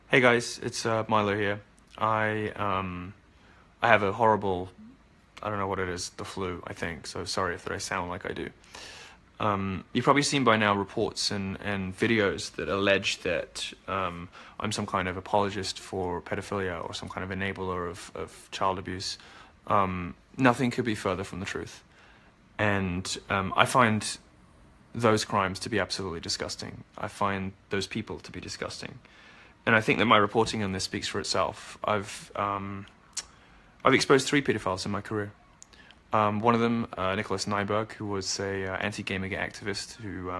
Hey guys, it's Milo here. I have a horrible, I don't know what it is, the flu, I think. So sorry if I sound like I do. You've probably seen by now reports and videos that allege that I'm some kind of apologist for pedophilia or some kind of enabler of child abuse. Nothing could be further from the truth. And I find those crimes to be absolutely disgusting. I find those people to be disgusting. And I think that my reporting on this speaks for itself. I've exposed 3 pedophiles in my career. One of them, Nicholas Nyberg, who was a anti-Gamergate activist who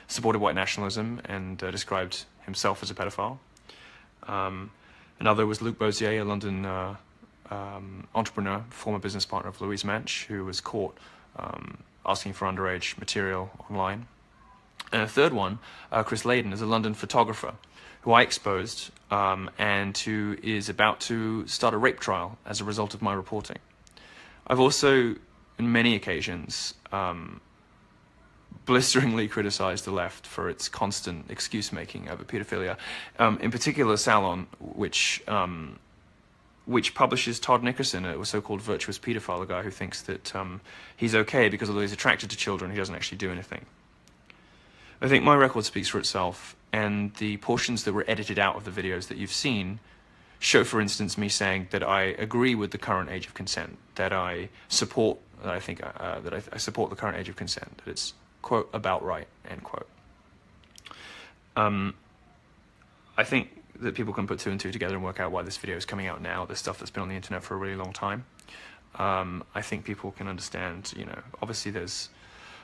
supported white nationalism and described himself as a pedophile. Another was Luc Bozier, a London entrepreneur, former business partner of Louise Manch, who was caught asking for underage material online. And a third one, Chris Layden, is a London photographer who I exposed and who is about to start a rape trial as a result of my reporting. I've also, on many occasions, blisteringly criticized the left for its constant excuse-making over pedophilia. In particular, Salon, which publishes Todd Nickerson, a so-called virtuous pedophile, a guy who thinks that he's okay because although he's attracted to children, he doesn't actually do anything. I think my record speaks for itself, and the portions that were edited out of the videos that you've seen show, for instance, me saying that I agree with the current age of consent, that I support, that I think that I support the current age of consent, that it's, quote, about right, end quote. I think that people can put 2 and 2 together and work out why this video is coming out now, this stuff that's been on the internet for a really long time. I think people can understand, you know, obviously there's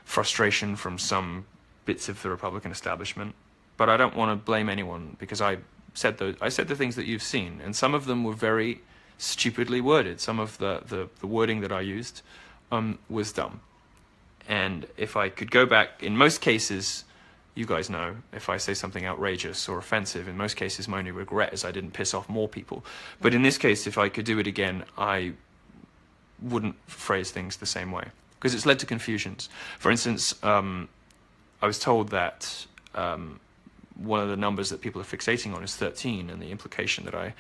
frustration from some bits of the Republican establishment, but I don't want to blame anyone because I said the things that you've seen, and some of them were very stupidly worded. Some of the wording that I used was dumb. And if I could go back, in most cases, you guys know, if I say something outrageous or offensive, in most cases my only regret is I didn't piss off more people. But in this case, if I could do it again, I wouldn't phrase things the same way, because it's led to confusions. For instance, I was told that one of the numbers that people are fixating on is 13, and the implication that I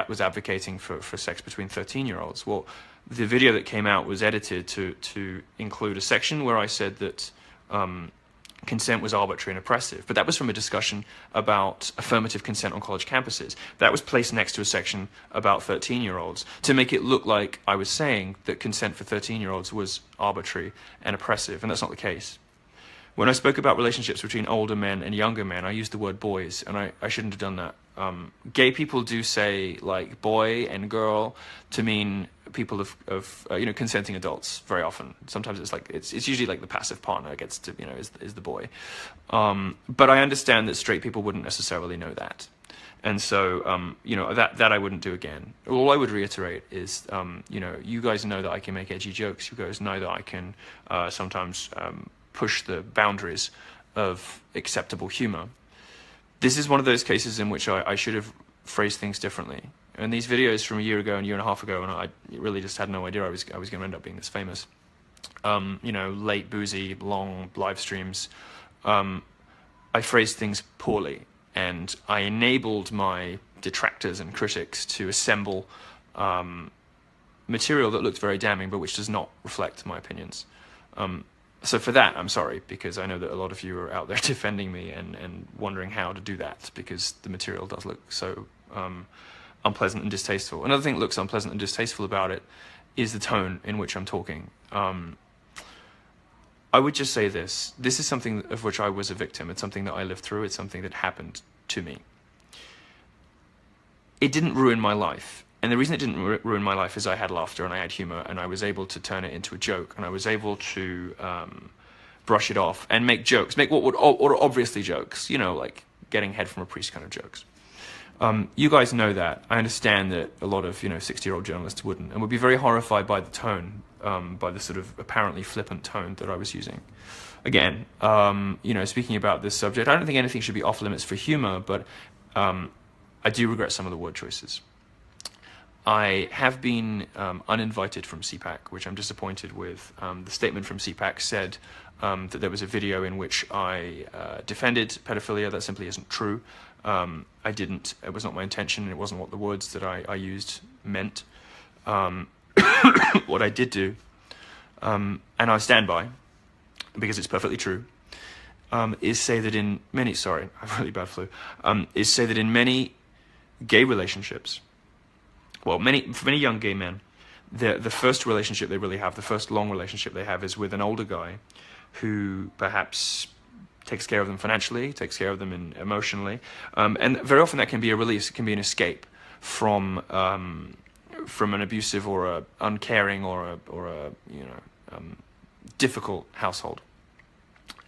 was advocating for sex between 13-year-olds. Well, the video that came out was edited to include a section where I said that consent was arbitrary and oppressive, but that was from a discussion about affirmative consent on college campuses. That was placed next to a section about 13-year-olds to make it look like I was saying that consent for 13-year-olds was arbitrary and oppressive, and that's not the case. When I spoke about relationships between older men and younger men, I used the word boys, and I shouldn't have done that. Gay people do say, like, boy and girl to mean people of consenting adults very often. Sometimes it's usually like the passive partner gets to, is the boy. But I understand that straight people wouldn't necessarily know that. And so, that I wouldn't do again. All I would reiterate is, you guys know that I can make edgy jokes. You guys know that I can sometimes push the boundaries of acceptable humor. This is one of those cases in which I should have phrased things differently. And these videos from a year ago and a year and a half ago, and I really just had no idea I was going to end up being this famous. Late, boozy, long live streams. I phrased things poorly, and I enabled my detractors and critics to assemble material that looked very damning, but which does not reflect my opinions. So for that, I'm sorry, because I know that a lot of you are out there defending me and wondering how to do that, because the material does look so unpleasant and distasteful. Another thing that looks unpleasant and distasteful about it is the tone in which I'm talking. I would just say this. This is something of which I was a victim. It's something that I lived through. It's something that happened to me. It didn't ruin my life. And the reason it didn't ruin my life is I had laughter and I had humor, and I was able to turn it into a joke, and I was able to brush it off and make jokes, make what would or obviously jokes, like getting head from a priest kind of jokes. You guys know that. I understand that a lot of 60-year-old journalists wouldn't, and would be very horrified by the tone, by the sort of apparently flippant tone that I was using. Again, speaking about this subject, I don't think anything should be off limits for humor, but I do regret some of the word choices. I have been uninvited from CPAC, which I'm disappointed with. The statement from CPAC said that there was a video in which I defended pedophilia. That simply isn't true. I didn't. It was not my intention. It wasn't what the words that I used meant. What I did do, and I stand by, because it's perfectly true, is say that in many, sorry, I have really bad flu, is say that in many gay relationships, well, for many young gay men, the first relationship they really have, the first long relationship they have, is with an older guy who perhaps takes care of them financially, takes care of them emotionally, and very often that can be a release, it can be an escape from an abusive or a uncaring or a difficult household.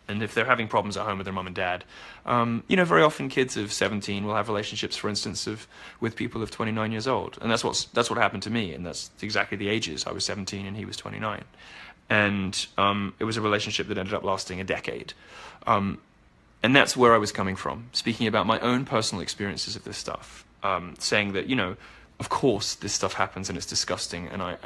And if they're having problems at home with their mum and dad, very often kids of 17 will have relationships, for instance, with people of 29 years old. And that's what happened to me, and that's exactly the ages. I was 17 and he was 29. And it was a relationship that ended up lasting a decade. And that's where I was coming from, speaking about my own personal experiences of this stuff, saying that, of course this stuff happens and it's disgusting and I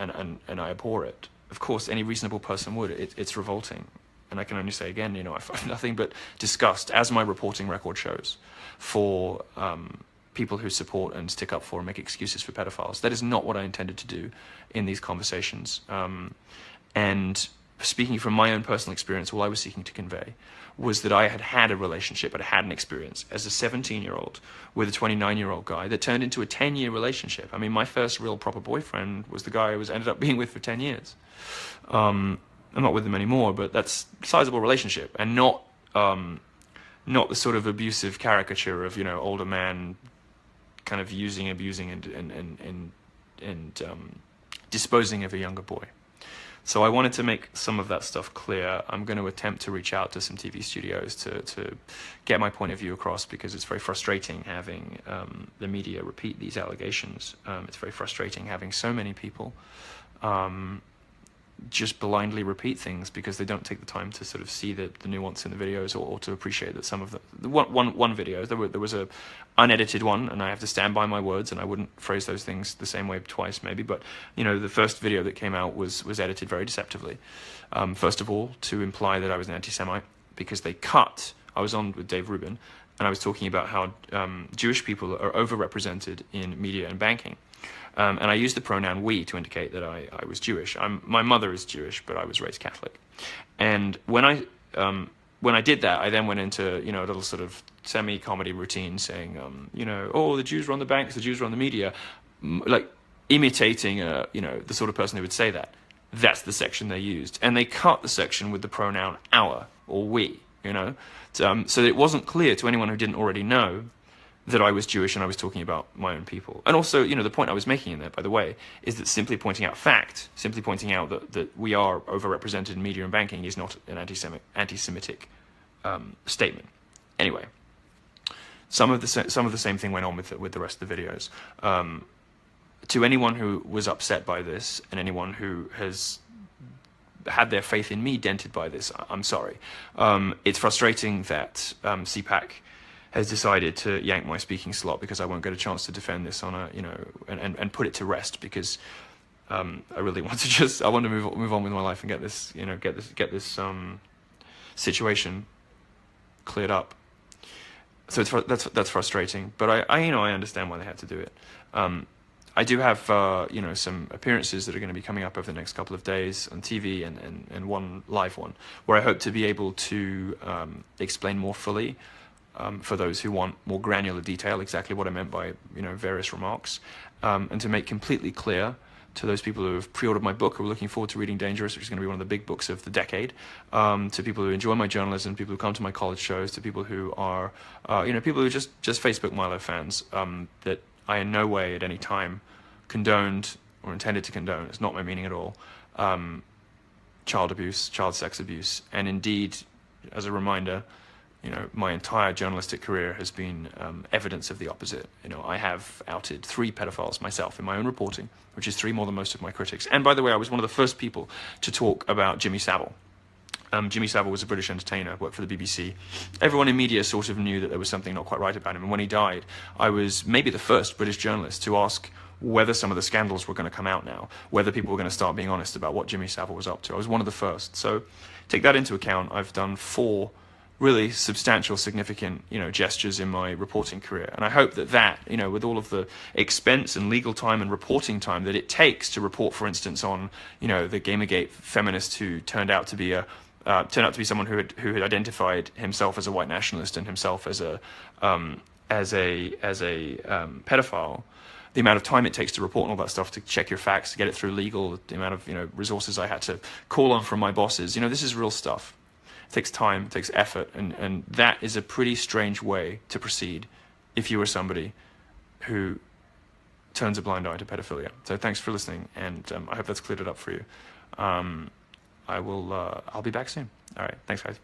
abhor it. Of course, any reasonable person would. It's revolting. And I can only say again, I find nothing but disgust, as my reporting record shows, for people who support and stick up for and make excuses for pedophiles. That is not what I intended to do in these conversations. And speaking from my own personal experience, all I was seeking to convey was that I had a relationship, I had an experience as a 17-year-old with a 29-year-old guy that turned into a 10-year relationship. I mean, my first real proper boyfriend was the guy I ended up being with for 10 years. I'm not with him anymore, but that's a sizable relationship, and not the sort of abusive caricature of older man kind of using, abusing, and disposing of a younger boy. So I wanted to make some of that stuff clear. I'm going to attempt to reach out to some TV studios to get my point of view across, because it's very frustrating having the media repeat these allegations. It's very frustrating having so many people just blindly repeat things because they don't take the time to sort of see the nuance in the videos, or to appreciate that some of the one video, there was a unedited one, and I have to stand by my words, and I wouldn't phrase those things the same way twice maybe, but the first video that came out was edited very deceptively. First of all, to imply that I was an anti-Semite, because I was on with Dave Rubin, and I was talking about how Jewish people are overrepresented in media and banking. And I used the pronoun we to indicate that I was Jewish. My mother is Jewish, but I was raised Catholic. And when I did that, I then went into a little sort of semi-comedy routine saying, the Jews run the banks, the Jews run the media, like imitating the sort of person who would say that. That's the section they used, and they cut the section with the pronoun our or we. So that it wasn't clear to anyone who didn't already know that I was Jewish and I was talking about my own people. And also, the point I was making in there, by the way, is that simply pointing out fact, simply pointing out that we are overrepresented in media and banking is not an anti-Semitic statement. Anyway, some of the same thing went on with the rest of the videos. To anyone who was upset by this, and anyone who has had their faith in me dented by this, I'm sorry. It's frustrating that CPAC has decided to yank my speaking slot, because I won't get a chance to defend this on and put it to rest, because I really want to move on with my life and get this situation cleared up. So that's frustrating, but I understand why they had to do it. I do have some appearances that are going to be coming up over the next couple of days on TV, and one live one where I hope to be able to explain more fully, for those who want more granular detail, exactly what I meant by various remarks, and to make completely clear to those people who have pre-ordered my book, who are looking forward to reading Dangerous, which is going to be one of the big books of the decade, to people who enjoy my journalism, people who come to my college shows, to people who are people who are just Facebook Milo fans, that I in no way at any time condoned or intended to condone, it's not my meaning at all, child abuse, child sex abuse. And indeed, as a reminder, my entire journalistic career has been evidence of the opposite. I have outed 3 pedophiles myself in my own reporting, which is 3 more than most of my critics. And by the way, I was one of the first people to talk about Jimmy Savile. Jimmy Savile was a British entertainer, worked for the BBC. Everyone in media sort of knew that there was something not quite right about him. And when he died, I was maybe the first British journalist to ask whether some of the scandals were going to come out now, whether people were going to start being honest about what Jimmy Savile was up to. I was one of the first. So take that into account. I've done 4 really substantial, significant, gestures in my reporting career. And I hope that, with all of the expense and legal time and reporting time that it takes to report, for instance, on, the Gamergate feminist who turned out to be someone who had identified himself as a white nationalist and himself as a pedophile. The amount of time it takes to report and all that stuff, to check your facts, to get it through legal, the amount of resources I had to call on from my bosses. This is real stuff. It takes time, it takes effort, and that is a pretty strange way to proceed if you are somebody who turns a blind eye to pedophilia. So thanks for listening, and I hope that's cleared it up for you. I'll be back soon. All right, thanks guys.